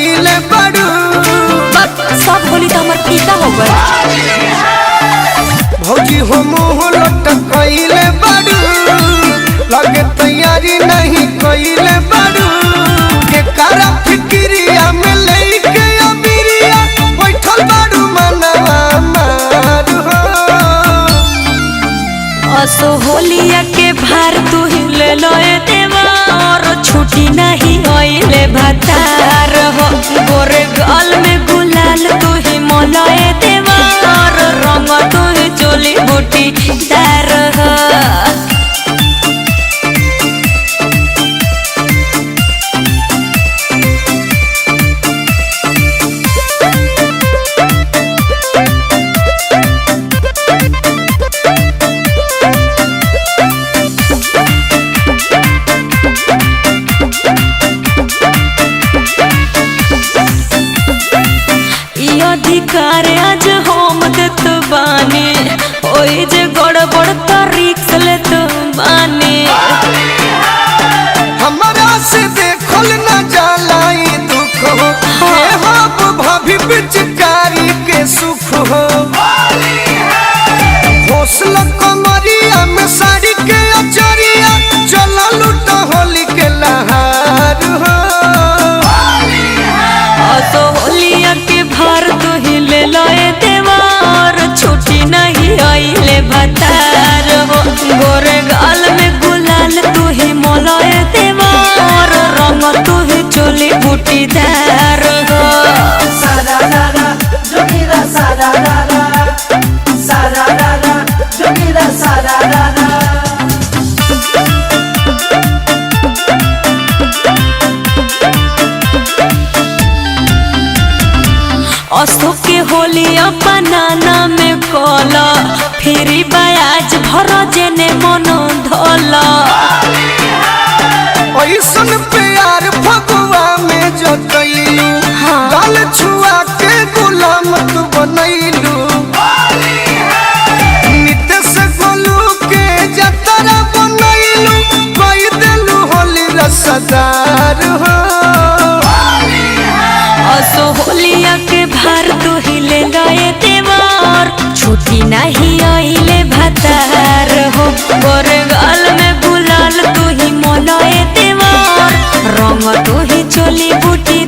कइले बाड़ू। सब होली तो हमार फीका हो गए। भौजी हो मुँह लटकइले बाड़ू, लगे तैयारी नहीं कइले बाड़ू। के कारा फिक्रिया में लेके अबिरिया बैठल बाड़ू मनवा मारू हो। असो होलिया के भार तू ही ले लोए देवा और छुट्टी नहीं होइले भतार हो। गोरे गाल में गुलाल तू ही मोलाए देवा और रंग तू ही चोली बूटी दार हो। अधिकार आज हम देत बानी, ओई जे गड़बड़ त रिक्स लेत बानी। हमरा से देखल न जाला ई दुख हो, हे हम भाभी पिचकारी के सुख हो। हौसला कमरिया में साड़ी के अचरिया, चला लूट होली के लहार हो। असो होलिया के भार तू ही ले लोए देवार, छुट्टी नहीं आइले भतार हो। गोरे गाल में गुलाल तू ही मोलाए देवार, रंग तू ही चोली बूटीदार हो। सारा रारा जोगीरा सारा रारा, सारा रारा जोगीरा सारा रारा। असो के होली अपनाना में कोला, फिरी बयाज भर जेने मनो धोला। ऐसन प्यार फगुआ में जतैलू, गाल छुआ के गुलाम तू बनैलू। नितेश गोलू के जतरा बनैलू, कई देलू होली रसदार हो। असो होलिया के भार तू ही ले गए देवार, छुट्टी नहीं आइले भतार हो। गोरे गाल में गुलाल तू ही मोलाए देवार, रंग तू ही चोली बूटी